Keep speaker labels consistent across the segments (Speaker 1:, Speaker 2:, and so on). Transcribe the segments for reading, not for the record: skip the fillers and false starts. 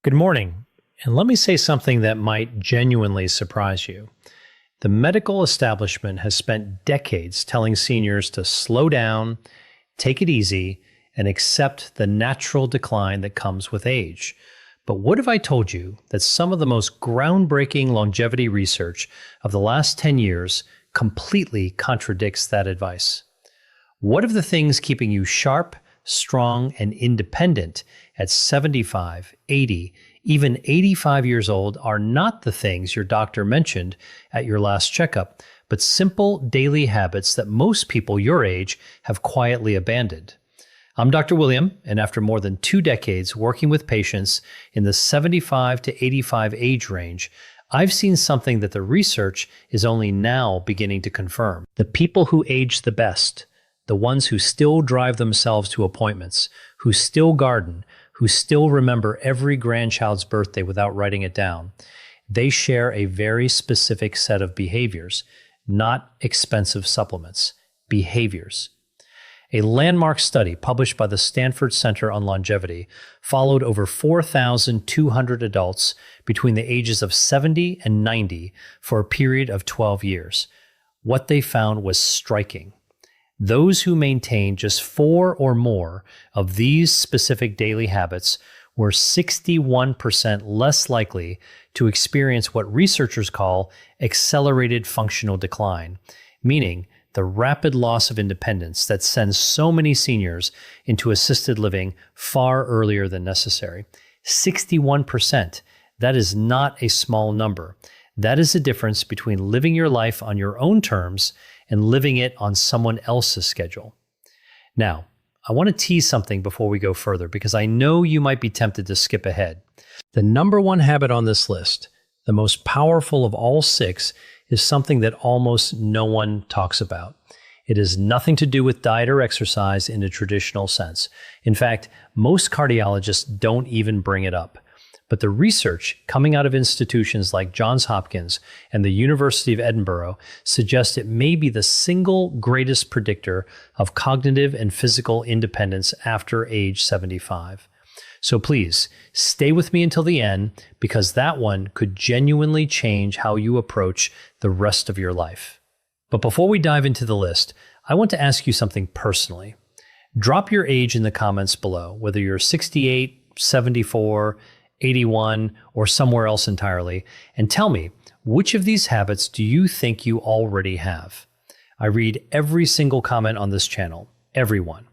Speaker 1: Good morning, and let me say something that might genuinely surprise you. The medical establishment has spent decades telling seniors to slow down, take it easy, and accept the natural decline that comes with age. But what if I told you that some of the most groundbreaking longevity research of the last 10 years completely contradicts that advice? What if the things keeping you sharp, strong, and independent at 75, 80, even 85 years old are not the things your doctor mentioned at your last checkup, but simple daily habits that most people your age have quietly abandoned? I'm Dr. William, and after more than 2 decades working with patients in the 75 to 85 age range, I've seen something that the research is only now beginning to confirm. The people who age the best, the ones who still drive themselves to appointments, who still garden, who still remember every grandchild's birthday without writing it down, they share a very specific set of behaviors, not expensive supplements, behaviors. A landmark study published by the Stanford Center on Longevity followed over 4,200 adults between the ages of 70 and 90 for a period of 12 years. What they found was striking. Those who maintained just 4 or more of these specific daily habits were 61% less likely to experience what researchers call accelerated functional decline, meaning the rapid loss of independence that sends so many seniors into assisted living far earlier than necessary. 61%. That is not a small number. That is the difference between living your life on your own terms and living it on someone else's schedule. Now, I want to tease something before we go further because I know you might be tempted to skip ahead. The number one habit on this list, the most powerful of all 6, is something that almost no one talks about. It has nothing to do with diet or exercise in a traditional sense. In fact, most cardiologists don't even bring it up. But the research coming out of institutions like Johns Hopkins and the University of Edinburgh suggests it may be the single greatest predictor of cognitive and physical independence after age 75. So please, stay with me until the end because that one could genuinely change how you approach the rest of your life. But before we dive into the list, I want to ask you something personally. Drop your age in the comments below, whether you're 68, 74, 81, or somewhere else entirely, and tell me, which of these habits do you think you already have? I read every single comment on this channel, everyone.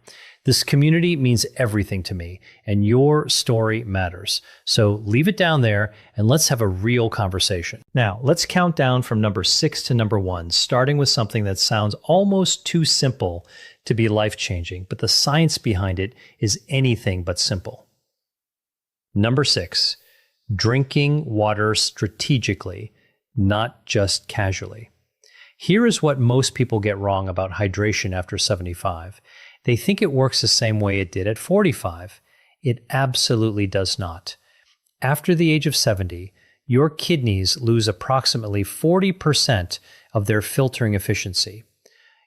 Speaker 1: This community means everything to me, and your story matters. So leave it down there, and let's have a real conversation. Now, let's count down from number 6 to number 1, starting with something that sounds almost too simple to be life-changing, but the science behind it is anything but simple. Number 6, drinking water strategically, not just casually. Here is what most people get wrong about hydration after 75. They think it works the same way it did at 45. It absolutely does not. After the age of 70, your kidneys lose approximately 40% of their filtering efficiency.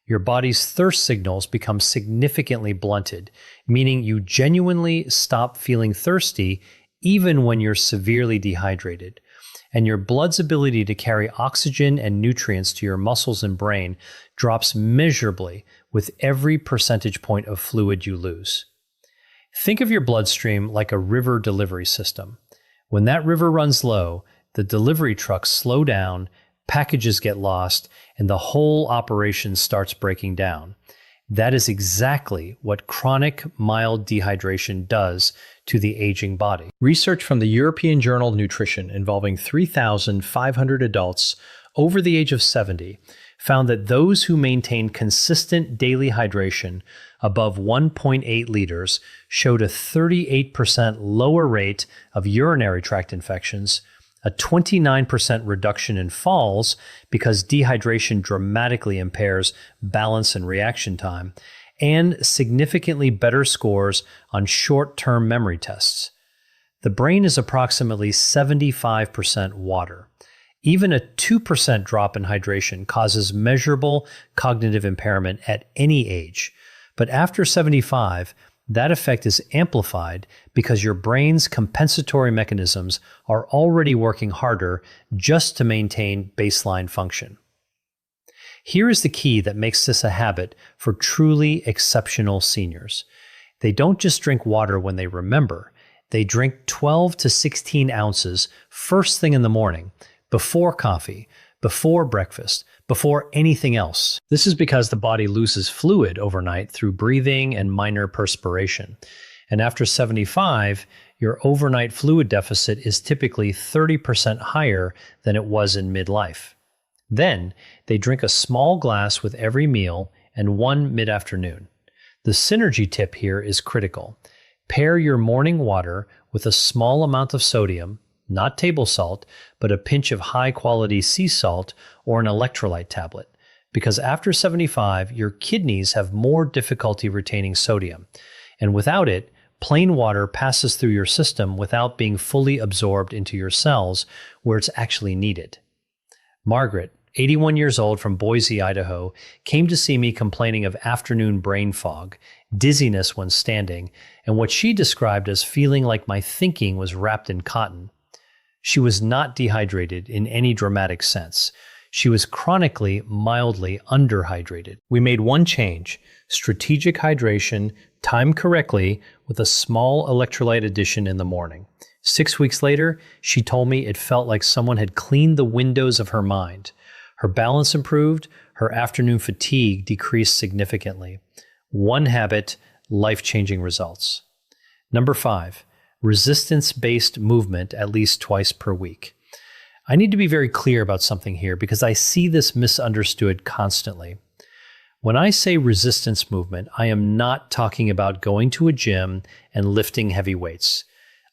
Speaker 1: Your body's thirst signals become significantly blunted, meaning you genuinely stop feeling thirsty even when you're severely dehydrated. And your blood's ability to carry oxygen and nutrients to your muscles and brain drops measurably with every percentage point of fluid you lose. Think of your bloodstream like a river delivery system. When that river runs low, the delivery trucks slow down, packages get lost, and the whole operation starts breaking down. That is exactly what chronic mild dehydration does to the aging body. Research from the European Journal of Nutrition involving 3,500 adults over the age of 70 found that those who maintained consistent daily hydration above 1.8 liters showed a 38% lower rate of urinary tract infections, a 29% reduction in falls because dehydration dramatically impairs balance and reaction time, and significantly better scores on short-term memory tests. The brain is approximately 75% water. Even a 2% drop in hydration causes measurable cognitive impairment at any age. But after 75, that effect is amplified because your brain's compensatory mechanisms are already working harder just to maintain baseline function. Here is the key that makes this a habit for truly exceptional seniors. They don't just drink water when they remember. They drink 12 to 16 ounces first thing in the morning, before coffee, before breakfast, before anything else. This is because the body loses fluid overnight through breathing and minor perspiration. And after 75, your overnight fluid deficit is typically 30% higher than it was in midlife. Then, they drink a small glass with every meal and one mid-afternoon. The synergy tip here is critical. Pair your morning water with a small amount of sodium, not table salt, but a pinch of high-quality sea salt or an electrolyte tablet. Because after 75, your kidneys have more difficulty retaining sodium. And without it, plain water passes through your system without being fully absorbed into your cells where it's actually needed. Margaret, 81 years old from Boise, Idaho, came to see me complaining of afternoon brain fog, dizziness when standing, and what she described as feeling like my thinking was wrapped in cotton. She was not dehydrated in any dramatic sense. She was chronically, mildly underhydrated. We made one change: strategic hydration, timed correctly, with a small electrolyte addition in the morning. 6 weeks later, she told me it felt like someone had cleaned the windows of her mind. Her balance improved, her afternoon fatigue decreased significantly. One habit, life-changing results. Number 5, resistance-based movement at least twice per week. I need to be very clear about something here because I see this misunderstood constantly. When I say resistance movement, I am not talking about going to a gym and lifting heavy weights.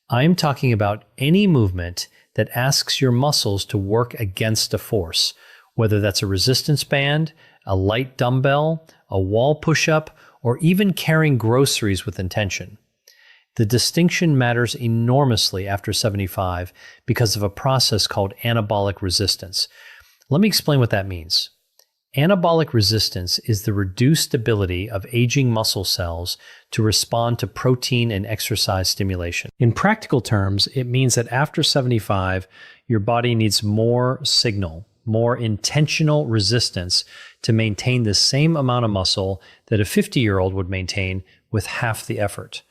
Speaker 1: I am talking about any movement that asks your muscles to work against a force, whether that's a resistance band, a light dumbbell, a wall push-up, or even carrying groceries with intention. The distinction matters enormously after 75 because of a process called anabolic resistance. Let me explain what that means. Anabolic resistance is the reduced ability of aging muscle cells to respond to protein and exercise stimulation. In practical terms, it means that after 75, your body needs more signal, more intentional resistance to maintain the same amount of muscle that a 50-year-old would maintain with half the effort.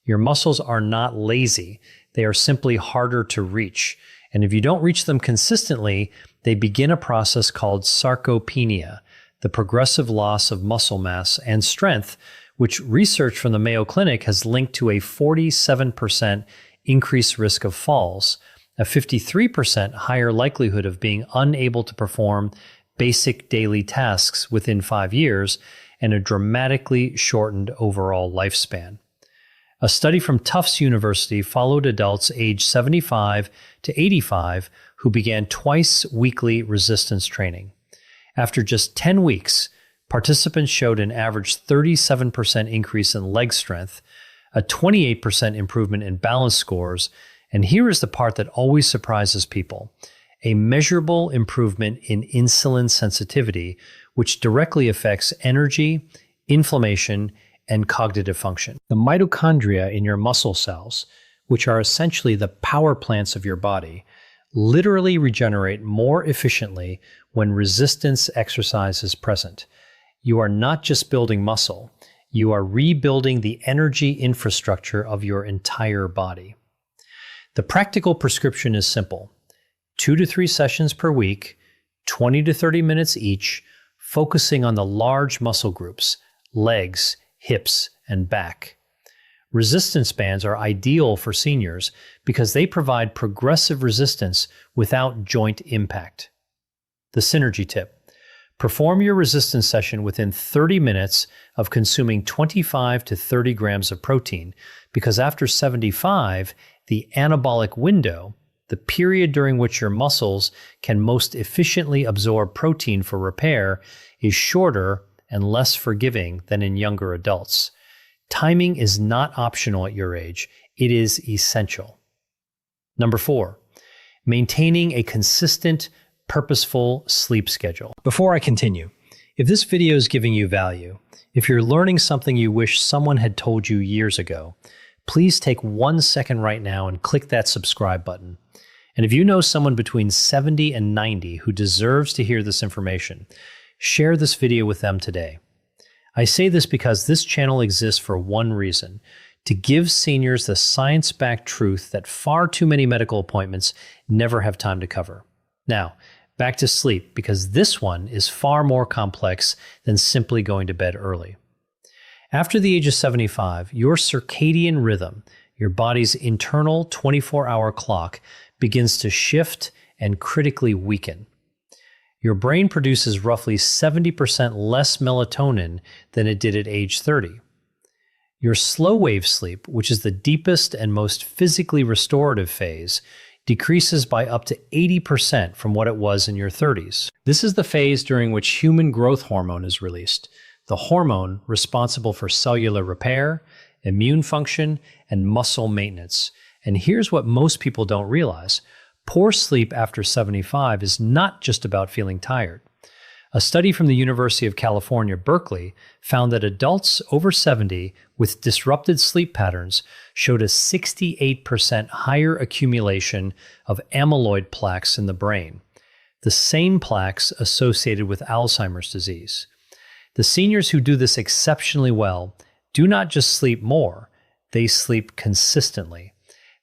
Speaker 1: Your muscles are not lazy. They are simply harder to reach. And if you don't reach them consistently, they begin a process called sarcopenia, the progressive loss of muscle mass and strength, which research from the Mayo Clinic has linked to a 47% increased risk of falls, a 53% higher likelihood of being unable to perform basic daily tasks within 5 years, and a dramatically shortened overall lifespan. A study from Tufts University followed adults aged 75 to 85 who began twice-weekly resistance training. After just 10 weeks, participants showed an average 37% increase in leg strength, a 28% improvement in balance scores, and here is the part that always surprises people: a measurable improvement in insulin sensitivity, which directly affects energy, inflammation, and cognitive function. The mitochondria in your muscle cells, which are essentially the power plants of your body, literally regenerate more efficiently when resistance exercise is present. You are not just building muscle, you are rebuilding the energy infrastructure of your entire body. The practical prescription is simple: 2 to 3 sessions per week, 20 to 30 minutes each, focusing on the large muscle groups, legs, hips, and back. Resistance bands are ideal for seniors because they provide progressive resistance without joint impact. The synergy tip: perform your resistance session within 30 minutes of consuming 25 to 30 grams of protein, because after 75, the anabolic window, the period during which your muscles can most efficiently absorb protein for repair, is shorter and less forgiving than in younger adults. Timing is not optional at your age. It is essential. Number 4, maintaining a consistent, purposeful sleep schedule. Before I continue, If this video is giving you value, if you're learning something you wish someone had told you years ago, please take 1 second right now and click that subscribe button. And if you know someone between 70 and 90 who deserves to hear this information, share this video with them today. I say this because this channel exists for one reason: to give seniors the science-backed truth that far too many medical appointments never have time to cover. Now, back to sleep, because this one is far more complex than simply going to bed early. After the age of 75, your circadian rhythm, your body's internal 24-hour clock, begins to shift and critically weaken. Your brain produces roughly 70% less melatonin than it did at age 30. Your slow wave sleep, which is the deepest and most physically restorative phase, decreases by up to 80% from what it was in your 30s. This is the phase during which human growth hormone is released, the hormone responsible for cellular repair, immune function, and muscle maintenance. And here's what most people don't realize: poor sleep after 75 is not just about feeling tired. A study from the University of California, Berkeley, found that adults over 70 with disrupted sleep patterns showed a 68% higher accumulation of amyloid plaques in the brain, the same plaques associated with Alzheimer's disease. The seniors who do this exceptionally well do not just sleep more, they sleep consistently.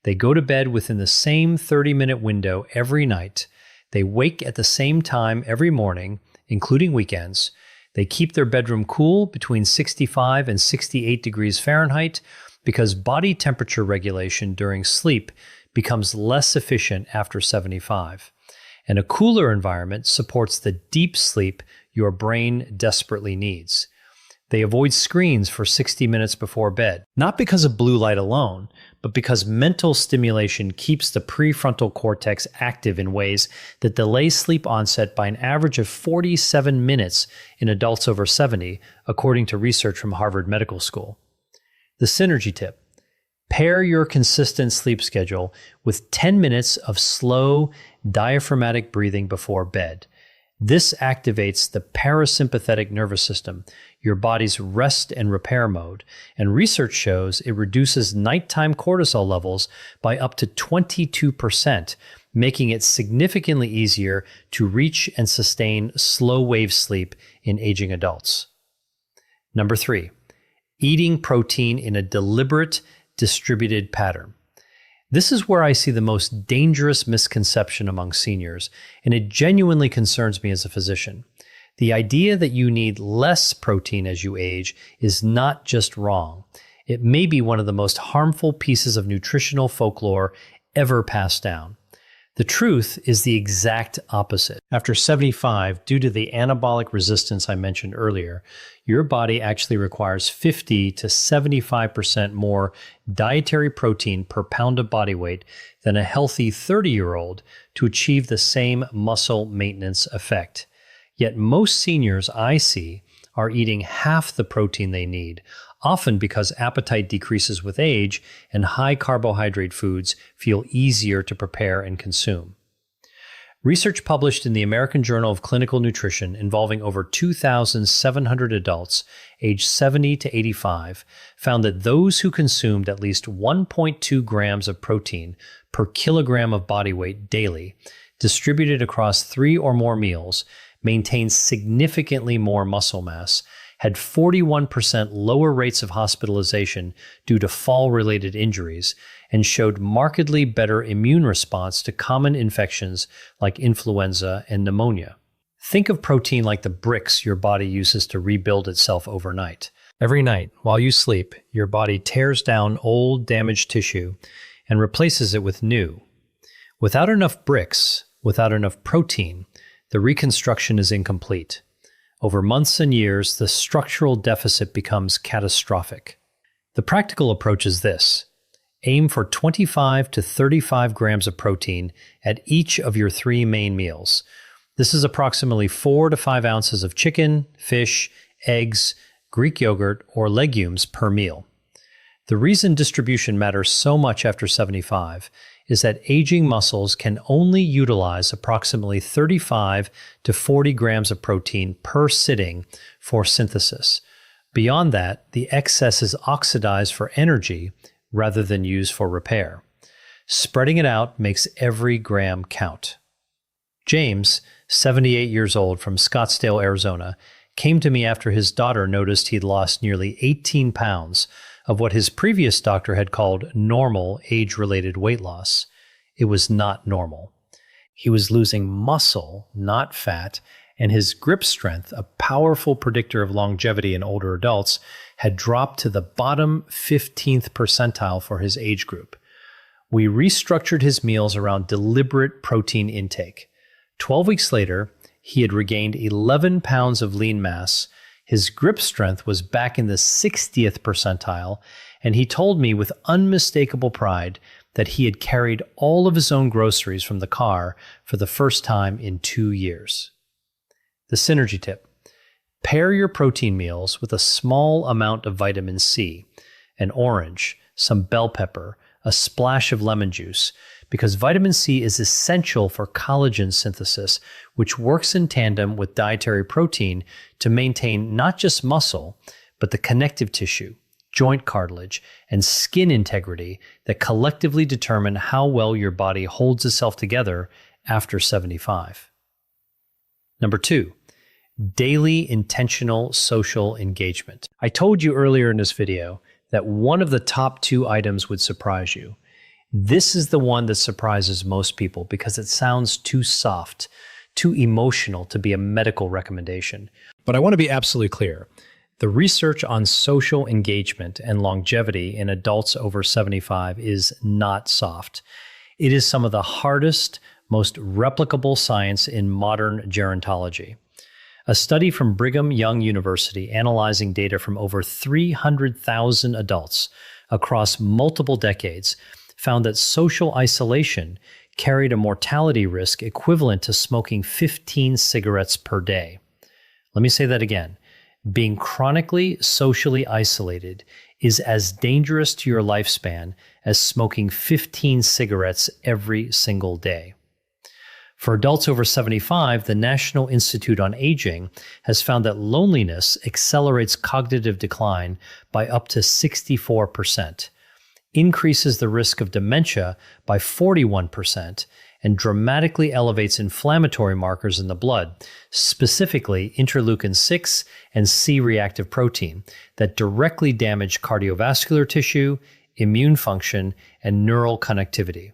Speaker 1: They go to bed within the same 30-minute window every night. They wake at the same time every morning, including weekends. They keep their bedroom cool between 65 and 68 degrees Fahrenheit because body temperature regulation during sleep becomes less efficient after 75. And a cooler environment supports the deep sleep your brain desperately needs. They avoid screens for 60 minutes before bed, not because of blue light alone, but because mental stimulation keeps the prefrontal cortex active in ways that delay sleep onset by an average of 47 minutes in adults over 70, according to research from Harvard Medical School. The synergy tip: pair your consistent sleep schedule with 10 minutes of slow, diaphragmatic breathing before bed. This activates the parasympathetic nervous system, your body's rest and repair mode, and research shows it reduces nighttime cortisol levels by up to 22%, making it significantly easier to reach and sustain slow wave sleep in aging adults. Number 3, eating protein in a deliberate, distributed pattern. This is where I see the most dangerous misconception among seniors, and it genuinely concerns me as a physician. The idea that you need less protein as you age is not just wrong. It may be one of the most harmful pieces of nutritional folklore ever passed down. The truth is the exact opposite. After 75, due to the anabolic resistance I mentioned earlier, your body actually requires 50 to 75% more dietary protein per pound of body weight than a healthy 30-year-old to achieve the same muscle maintenance effect. Yet most seniors I see are eating half the protein they need, often because appetite decreases with age and high carbohydrate foods feel easier to prepare and consume. Research published in the American Journal of Clinical Nutrition involving over 2,700 adults aged 70 to 85 found that those who consumed at least 1.2 grams of protein per kilogram of body weight daily, distributed across 3 or more meals, maintained significantly more muscle mass, had 41% lower rates of hospitalization due to fall-related injuries, and showed markedly better immune response to common infections like influenza and pneumonia. Think of protein like the bricks your body uses to rebuild itself overnight. Every night, while you sleep, your body tears down old, damaged tissue and replaces it with new. Without enough bricks, without enough protein, the reconstruction is incomplete. Over months and years, the structural deficit becomes catastrophic. The practical approach is this: aim for 25 to 35 grams of protein at each of your 3 main meals. This is approximately 4 to 5 ounces of chicken, fish, eggs, Greek yogurt, or legumes per meal. The reason distribution matters so much after 75 is that aging muscles can only utilize approximately 35 to 40 grams of protein per sitting for synthesis. Beyond that, the excess is oxidized for energy rather than used for repair. Spreading it out makes every gram count. James, 78 years old from Scottsdale, Arizona, came to me after his daughter noticed he'd lost nearly 18 pounds of what his previous doctor had called normal age-related weight loss. It was not normal. He was losing muscle, not fat, and his grip strength, a powerful predictor of longevity in older adults, had dropped to the bottom 15th percentile for his age group. We restructured his meals around deliberate protein intake. 12 weeks later, he had regained 11 pounds of lean mass. His grip strength was back in the 60th percentile, and he told me with unmistakable pride that he had carried all of his own groceries from the car for the first time in 2 years. The synergy tip: pair your protein meals with a small amount of vitamin C, an orange, some bell pepper, a splash of lemon juice, because vitamin C is essential for collagen synthesis, which works in tandem with dietary protein to maintain not just muscle, but the connective tissue, joint cartilage, and skin integrity that collectively determine how well your body holds itself together after 75. Number 2, daily intentional social engagement. I told you earlier in this video that one of the top 2 items would surprise you. This is the one that surprises most people because it sounds too soft, too emotional to be a medical recommendation. But I want to be absolutely clear. The research on social engagement and longevity in adults over 75 is not soft. It is some of the hardest, most replicable science in modern gerontology. A study from Brigham Young University analyzing data from over 300,000 adults across multiple decades found that social isolation carried a mortality risk equivalent to smoking 15 cigarettes per day. Let me say that again. Being chronically socially isolated is as dangerous to your lifespan as smoking 15 cigarettes every single day. For adults over 75, the National Institute on Aging has found that loneliness accelerates cognitive decline by up to 64%, increases the risk of dementia by 41%, and dramatically elevates inflammatory markers in the blood, specifically interleukin-6 and C-reactive protein, that directly damage cardiovascular tissue, immune function, and neural connectivity.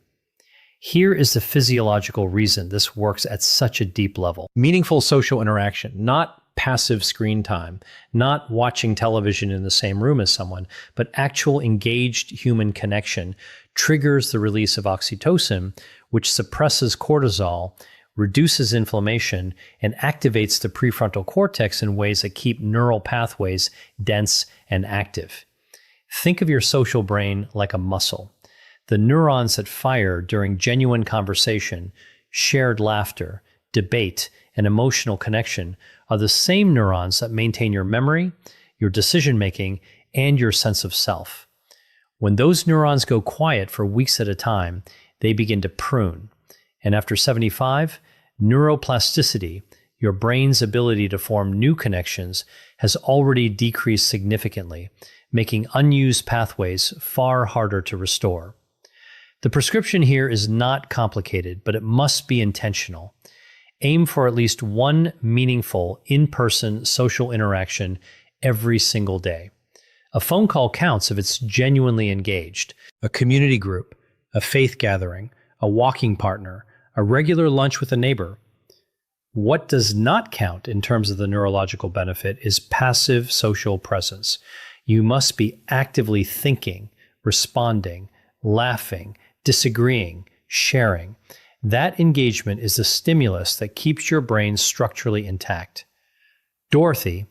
Speaker 1: Here is the physiological reason this works at such a deep level. Meaningful social interaction, not passive screen time, not watching television in the same room as someone, but actual engaged human connection triggers the release of oxytocin, which suppresses cortisol, reduces inflammation, and activates the prefrontal cortex in ways that keep neural pathways dense and active. Think of your social brain like a muscle. The neurons that fire during genuine conversation, shared laughter, debate, and emotional connection are the same neurons that maintain your memory, your decision-making, and your sense of self. When those neurons go quiet for weeks at a time, they begin to prune. And after 75, neuroplasticity, your brain's ability to form new connections, has already decreased significantly, making unused pathways far harder to restore. The prescription here is not complicated, but it must be intentional. Aim for at least one meaningful in-person social interaction every single day. A phone call counts if it's genuinely engaged. A community group, a faith gathering, a walking partner, a regular lunch with a neighbor. What does not count in terms of the neurological benefit is passive social presence. You must be actively thinking, responding, laughing, disagreeing, sharing. That engagement is the stimulus that keeps your brain structurally intact. Dorothy,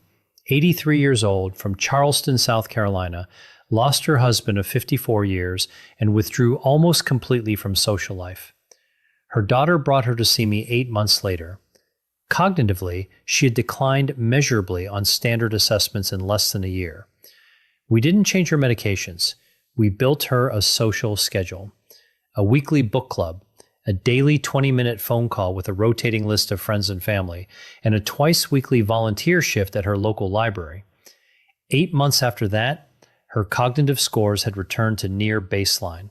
Speaker 1: 83 years old, from Charleston, South Carolina, lost her husband of 54 years and withdrew almost completely from social life. Her daughter brought her to see me 8 months later. Cognitively, she had declined measurably on standard assessments in less than a year. We didn't change her medications. We built her a social schedule. a weekly book club, a daily 20-minute phone call with a rotating list of friends and family, and a twice-weekly volunteer shift at her local library. 8 months after that, her cognitive scores had returned to near baseline.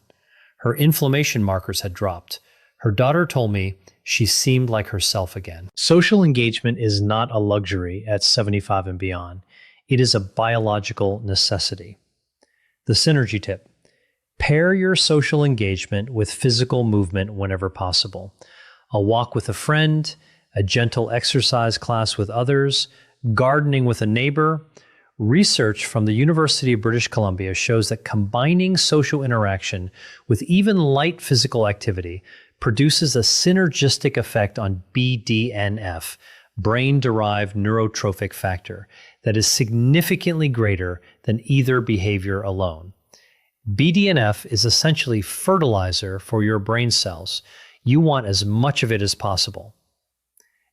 Speaker 1: Her inflammation markers had dropped. Her daughter told me she seemed like herself again. Social engagement is not a luxury at 75 and beyond. It is a biological necessity. The synergy tip: pair your social engagement with physical movement whenever possible. A walk with a friend, a gentle exercise class with others, gardening with a neighbor. Research from the University of British Columbia shows that combining social interaction with even light physical activity produces a synergistic effect on BDNF, brain-derived neurotrophic factor, that is significantly greater than either behavior alone. BDNF is essentially fertilizer for your brain cells. You want as much of it as possible.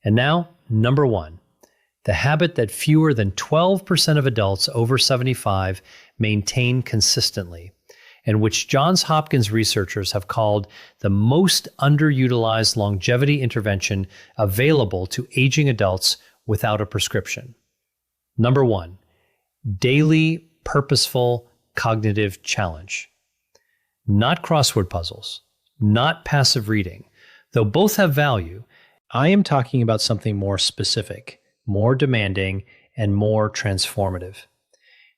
Speaker 1: And now, number 1. The habit that fewer than 12% of adults over 75 maintain consistently, and which Johns Hopkins researchers have called the most underutilized longevity intervention available to aging adults without a prescription. Number 1, daily purposeful cognitive challenge. Not crossword puzzles, not passive reading. Though both have value, I am talking about something more specific, more demanding, and more transformative.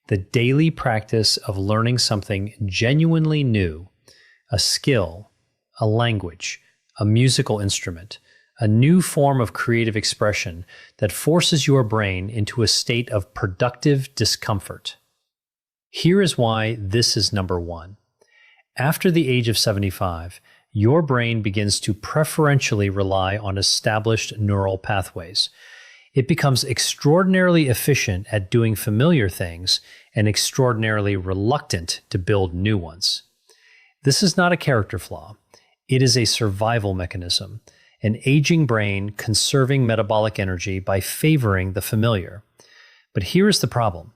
Speaker 1: The daily practice of learning something genuinely new, a skill, a language, a musical instrument, a new form of creative expression that forces your brain into a state of productive discomfort. Here is why this is number 1. After the age of 75, your brain begins to preferentially rely on established neural pathways. It becomes extraordinarily efficient at doing familiar things and extraordinarily reluctant to build new ones. This is not a character flaw. It is a survival mechanism, an aging brain conserving metabolic energy by favoring the familiar. But here is the problem.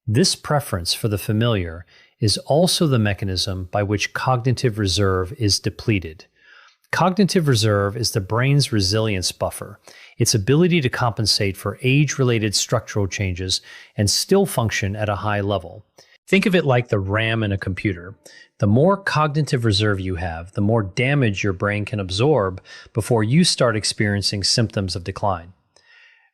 Speaker 1: This preference for the familiar is also the mechanism by which cognitive reserve is depleted. Cognitive reserve is the brain's resilience buffer, its ability to compensate for age-related structural changes and still function at a high level. Think of it like the RAM in a computer. The more cognitive reserve you have, the more damage your brain can absorb before you start experiencing symptoms of decline.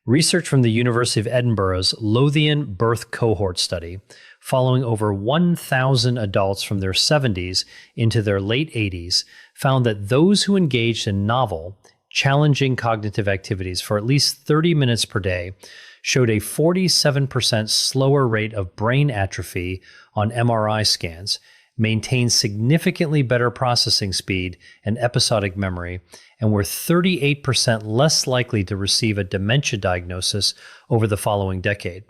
Speaker 1: Research from the University of Edinburgh's Lothian Birth Cohort Study, following over 1,000 adults from their 70s into their late 80s, found that those who engaged in novel, challenging cognitive activities for at least 30 minutes per day showed a 47% slower rate of brain atrophy on MRI scans, maintained significantly better processing speed and episodic memory, and were 38% less likely to receive a dementia diagnosis over the following decade.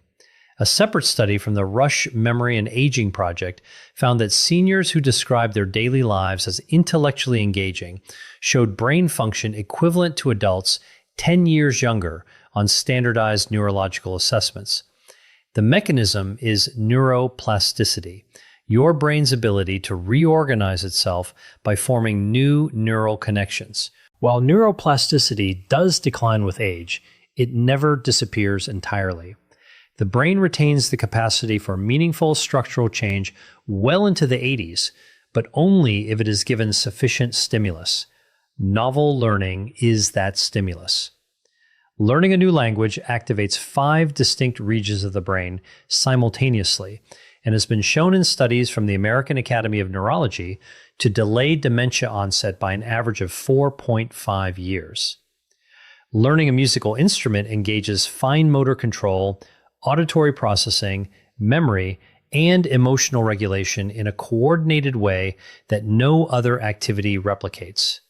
Speaker 1: A separate study from the Rush Memory and Aging Project found that seniors who described their daily lives as intellectually engaging showed brain function equivalent to adults 10 years younger on standardized neurological assessments. The mechanism is neuroplasticity, your brain's ability to reorganize itself by forming new neural connections. While neuroplasticity does decline with age, it never disappears entirely. The brain retains the capacity for meaningful structural change well into the 80s, but only if it is given sufficient stimulus. Novel learning is that stimulus. Learning a new language activates 5 distinct regions of the brain simultaneously and has been shown in studies from the American Academy of Neurology to delay dementia onset by an average of 4.5 years. Learning a musical instrument engages fine motor control, auditory processing, memory, and emotional regulation in a coordinated way that no other activity replicates.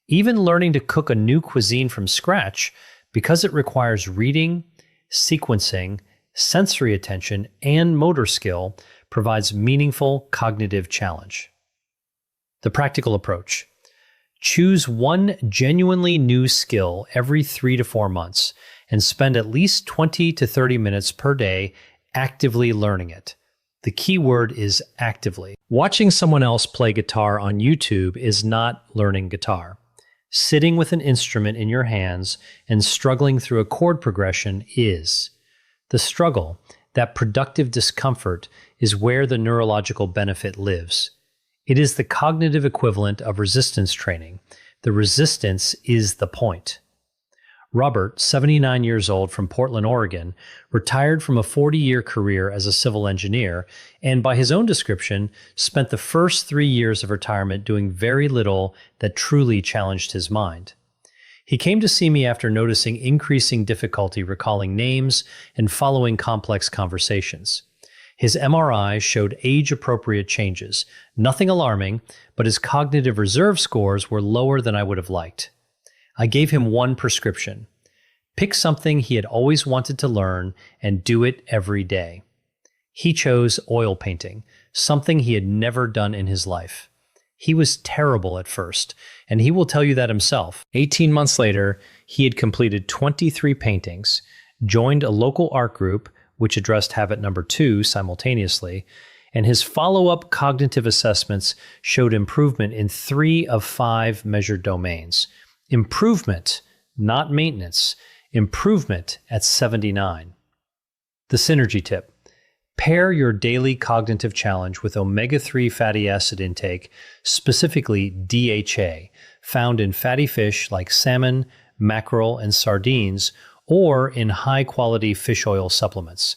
Speaker 1: Even learning to cook a new cuisine from scratch, because it requires reading, sequencing, sensory attention, and motor skill, provides meaningful cognitive challenge. The practical approach. Choose one genuinely new skill every 3 to 4 months and spend at least 20 to 30 minutes per day actively learning it. The key word is actively. Watching someone else play guitar on YouTube is not learning guitar. Sitting with an instrument in your hands and struggling through a chord progression is. The struggle, that productive discomfort, is where the neurological benefit lives. It is the cognitive equivalent of resistance training. The resistance is the point. Robert, 79 years old from Portland, Oregon, retired from a 40-year career as a civil engineer and, by his own description, spent the first 3 years of retirement doing very little that truly challenged his mind. He came to see me after noticing increasing difficulty recalling names and following complex conversations. His MRI showed age-appropriate changes, nothing alarming, but his cognitive reserve scores were lower than I would have liked. I gave him one prescription. Pick something he had always wanted to learn and do it every day. He chose oil painting, something he had never done in his life. He was terrible at first, and he will tell you that himself. 18 months later, he had completed 23 paintings, joined a local art group, which addressed habit number 2 simultaneously, and his follow-up cognitive assessments showed improvement in 3 of 5 measured domains. Improvement, not maintenance. Improvement at 79. The synergy tip. Pair your daily cognitive challenge with omega-3 fatty acid intake, specifically DHA, found in fatty fish like salmon, mackerel, and sardines, or in high-quality fish oil supplements.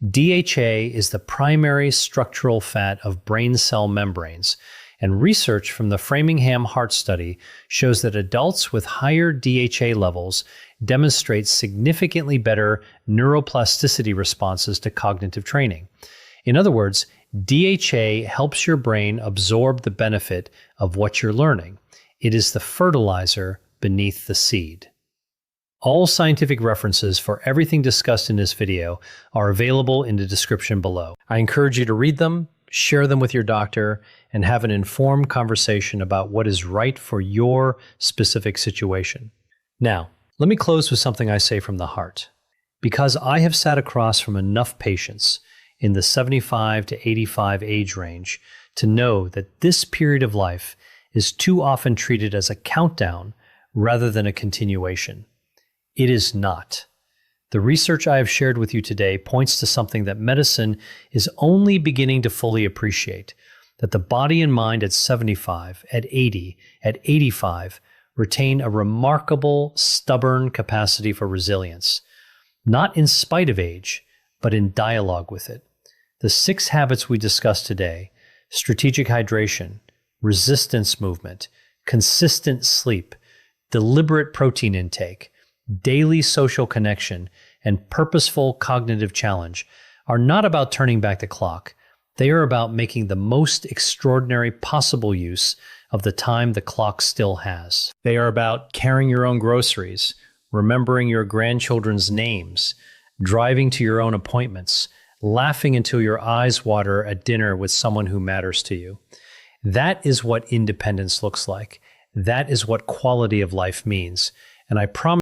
Speaker 1: DHA is the primary structural fat of brain cell membranes, and research from the Framingham Heart Study shows that adults with higher DHA levels demonstrate significantly better neuroplasticity responses to cognitive training. In other words, DHA helps your brain absorb the benefit of what you're learning. It is the fertilizer beneath the seed. All scientific references for everything discussed in this video are available in the description below. I encourage you to read them, share them with your doctor, and have an informed conversation about what is right for your specific situation. Now, let me close with something I say from the heart. Because I have sat across from enough patients in the 75 to 85 age range to know that this period of life is too often treated as a countdown rather than a continuation. It is not. The research I have shared with you today points to something that medicine is only beginning to fully appreciate, that the body and mind at 75, at 80, at 85 retain a remarkable, stubborn capacity for resilience, not in spite of age, but in dialogue with it. The 6 habits we discussed today, strategic hydration, resistance movement, consistent sleep, deliberate protein intake, daily social connection, and purposeful cognitive challenge, are not about turning back the clock. They are about making the most extraordinary possible use of the time the clock still has. They are about carrying your own groceries, remembering your grandchildren's names, driving to your own appointments, laughing until your eyes water at dinner with someone who matters to you. That is what independence looks like. That is what quality of life means. And I promise